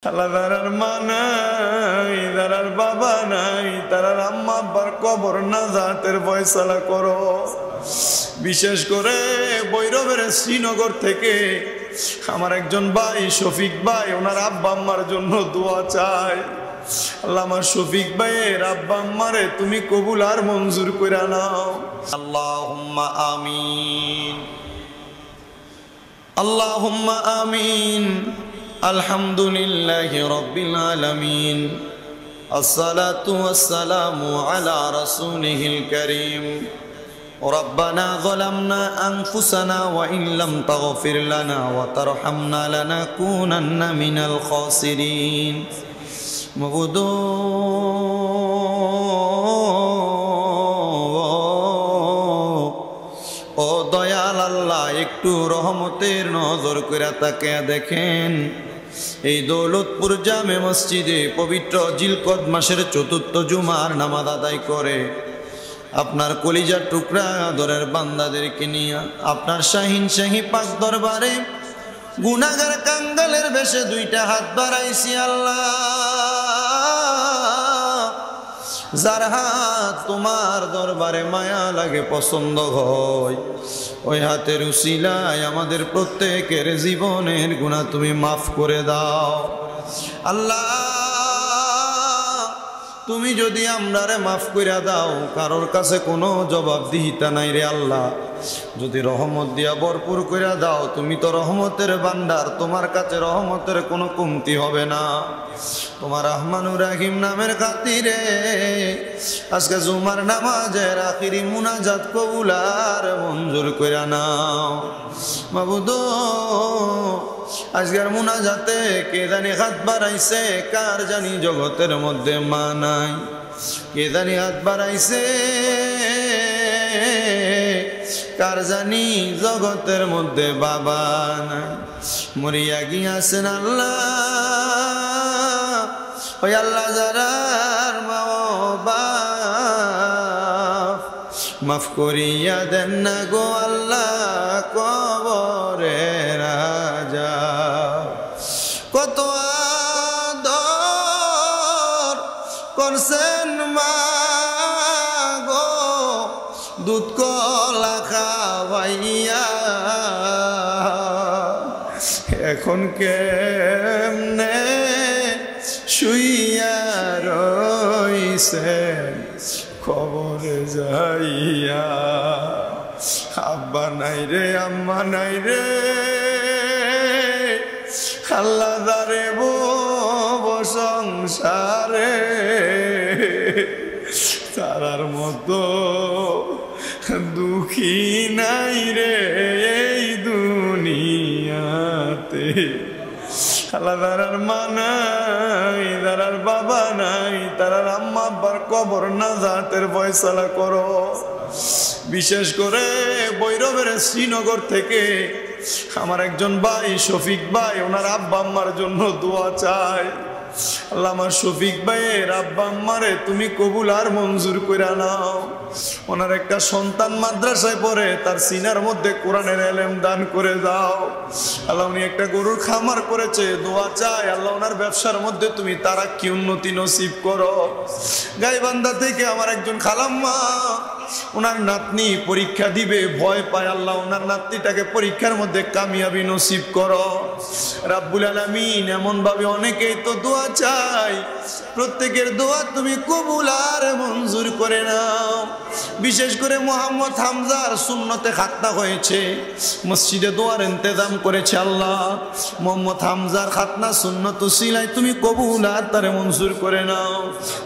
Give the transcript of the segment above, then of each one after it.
তারার মা নাই, তারার বাবা নাই, তারার আম্মা আব্বার কবর নাজাতের ফয়সালা করো। বিশেষ করে ভৈরবের শ্রীনগর থেকে আমার একজন ভাই শফিক ভাই, ওনার আব্বা আম্মার জন্য দোয়া চায়। আল্লাহ আমার শফিক ভাইয়ের আব্বা আম্মারে তুমি কবুল আর মঞ্জুর করে নাও। আল্লাহুম্মা আমিন, আল্লাহুম্মা আমিন। আলহামদুলিল্লাহি রাব্বিল আলামিন, আসসালাতু ওয়াসসালামু আলা রাসূলিহিল কারীম। রব্বানা যালামনা আনফুসানা ওয়া ইন লাম তাগফির লানা ওয়া তারহামনা লানাকুনান্না মিনাল খাসিরিন। মাবুদু ও দয়াল আল্লাহ, একটু রহমতের নজর করে তাকিয়ে দেখেন। এই দৌলতপুর জামে মসজিদে পবিত্র জিলকদ মাসের চতুর্থ জুমার নামাজ আদায় করে আপনার কলিজার টুকরা আদরের বান্দাদেরকে নিয়ে আপনার শাহিন শাহী পাক দরবারে গুনাহগার কাঙ্গালের বেশে দুইটা হাত বাড়াইছি আল্লাহ। যার হাত তোমার দরবারে মায়া লাগে, পছন্দ হয়, ওই হাতের উসিলায় আমাদের প্রত্যেকের জীবনের গুনাহ তুমি মাফ করে দাও আল্লাহ। তুমি যদি আমরারে মাফ করে দাও, কারোর কাছে কোনো জবাবদিহিতা নাই রে আল্লাহ। যদি রহমত দিয়া ভরপুর করে দাও, তুমি তো রহমতের ভান্ডার, তোমার কাছে রহমতের কোনো কমতি হবে না। তোমার রহমানুর রাহিম নামের খাতিরে আজকে জুমার নামাজের আখিরি মুনাজাত কবুল আর মঞ্জুর করে নাও মাবুদ। আজকের মুনাজাতে কে জানি হাত বাড়াইছে, কার জানি জগতের মধ্যে মা নাই, কে জানি হাত বাড়াইছে, কার জানি জগতের মধ্যে বাবা নাই, মরিয়া গিয়াছেন আল্লাহ। ওই আল্লাহ যারার মা বাপ মাফ করিয়া দেন না গো আল্লাহ, কবরে রাজা কত আদর করছেন মা গো, দুধ কলা খাওয়াইয়া, এখন কেমনে শুইয়া রইছেন খবরে যাইয়া। আব্বা নাই রে, আম্মা নাই রে, আল্লাহ দারে সংসারে তারার মতো দুঃখী নাই রে এই দুনিয়াতে। আল্লাহ তারার মা নাই, তারার বাবা নাই, তারার আম্মা আব্বার কবর নাজাতের ফয়সালা করো। বিশেষ করে ভৈরবের শ্রীনগর থেকে আমার একজন ভাই শফিক ভাই, ওনার আব্বা আম্মার জন্য দোয়া চায়। আল্লাহ আমার শফিক ভাইয়ের আব্বা আম্মারে তুমি কবুল আর মঞ্জুর করে নাও। ওনার একটা সন্তান মাদ্রাসায় পড়ে, তার সিনার মধ্যে কোরআনের ইলম দান করে দাও আল্লাহ। উনি একটা গরুর খামার করেছে, দোয়া চায় আল্লাহ ওনার ব্যবসার মধ্যে তুমি তারাক্কি উন্নতি নসিব করো। গাইবান্ধা থেকে আমার একজন খালাম্মা, ওনার নাতনি পরীক্ষা দিবে, ভয় পায়, আল্লাহ ওনার নাতনিটাকে পরীক্ষার মধ্যে কামিয়াবি নসিব করো রাব্বুল আলামিন। এমন ভাবে অনেকেই তো দোয়া চাই, প্রত্যেকের দোয়া তুমি কবুল আর মঞ্জুর করে নাও। বিশেষ করে মোহাম্মদ হামজার সুন্নতে খাতনা হয়েছে, মসজিদে দোয়ার ইন্তজাম করেছে আল্লাহ। মোহাম্মদ হামজার খাতনা সুন্নত সিলাই তুমি কবুল আর তারে মঞ্জুর করে নাও।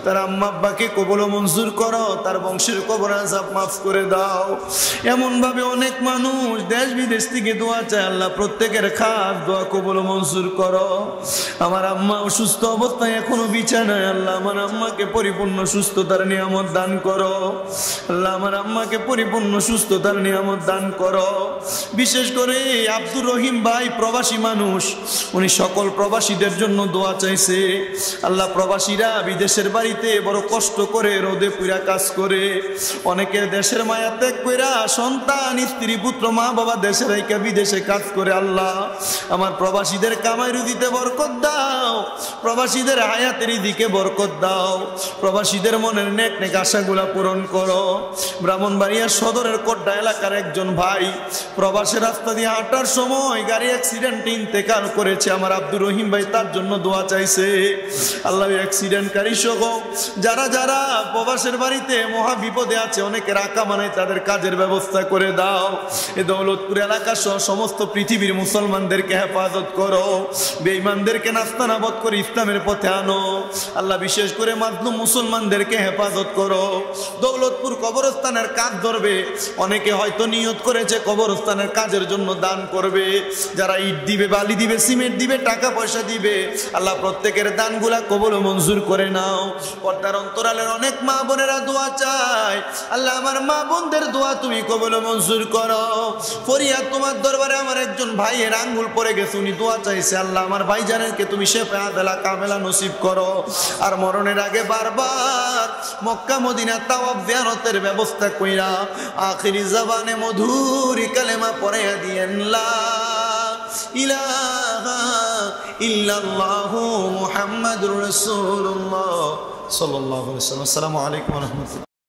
তার আম্মা আব্বাকে কবুল মঞ্জুর করো, তার বংশের কবর আযাব মাফ করে দাও। এমন ভাবে অনেক মানুষ দেশ বিদেশ থেকে দোয়া চায় আল্লাহ, প্রত্যেকের খাস দোয়া কবুল মঞ্জুর করো। আমার আম্মা অসুস্থ অবস্থায় এখনো বিছানায়, আল্লাহ আমার আম্মাকে পরিপূর্ণ সুস্থতার নিয়ামত দান করো আল্লাহ, আমার আম্মাকে পরিপূর্ণ সুস্থতার নিয়ামত দান করো। বিশেষ করে আব্দুর রহিম ভাই প্রবাসী মানুষ, উনি সকল প্রবাসীদের জন্য দোয়া চাইছে আল্লাহ। প্রবাসীরা বিদেশের বাড়িতে বড় কষ্ট করে রোদে পুরা কাজ করে, অনেক অনেকের দেশের মায়া ত্যাগ কইরা সন্তান স্ত্রী পুত্র মা বাবা দেশে রাইকা বিদেশে কাজ করে। আল্লাহ আমার প্রবাসীদের কামাই রুজিতে বরকত দাও, প্রবাসীদের হায়াতের দিকে বরকত দাও, প্রবাসীদের মনের নেক নেক আশাগুলা পূরণ করো। ব্রাহ্মণবাড়িয়া সদরের কোট্টা এলাকার একজন ভাই প্রবাসের রাস্তা দিয়ে হাঁটার সময় গাড়ি অ্যাক্সিডেন্টে ইন্তেকাল করেছে। আমার আব্দুর রহিম ভাই তার জন্য দোয়া চাইছে। আল্লাহ অ্যাক্সিডেন্টকারী সহ যারা যারা প্রবাসের বাড়িতে মহা বিপদে আছে, অনেকের আঁকা মানে তাদের কাজের ব্যবস্থা করে দাও। এ দৌলতপুর এলাকা সহ সমস্ত পৃথিবীর মুসলমানদেরকে হেফাজত করো, বেঈমানদেরকে নাস্তানাবদ করে ইসলামের পথে আনো। আল্লাহ বিশেষ করে মাজলুম মুসলমানদেরকে হেফাজত করো। দৌলতপুর কবরস্থানের কাজ ধরবে, অনেকে হয়তো নিয়ত করেছে কবরস্থানের কাজের জন্য দান করবে, যারা ইট দিবে, বালি দিবে, সিমেন্ট দিবে, টাকা পয়সা দিবে। আল্লাহ প্রত্যেকের দানগুলা কবুল ও মঞ্জুর করে নাও। পর্দার অন্তরালের অনেক মা বোনেরা দোয়া চায়, আল্লাহ আমার মা বোনদের দোয়া তুমি কবুল ও মঞ্জুর করো। ফরিয়াদ তোমার দরবারে আমার একজন ভাইয়ের আঙ্গুল পড়ে গেছে, উনি দোয়া চাইছে, আল্লাহ আমার ভাইজানেরকে তুমি শেফা আদলা কামেলা নসিব করো। আর মরণের আগে বারবার মক্কা মদিনা তাওয়াফ জিয়ারতের ব্যবস্থা কইরা আখিরি জবানে মধুর কালেমা পড়াইয়া দিয়েন, লা ইলাহা ইল্লাল্লাহু মুহাম্মাদুর রাসূলুল্লাহ সাল্লাল্লাহু আলাইহি ওয়াসাল্লাম। আসসালামু আলাইকুম ওয়া রাহমাতুল্লাহ।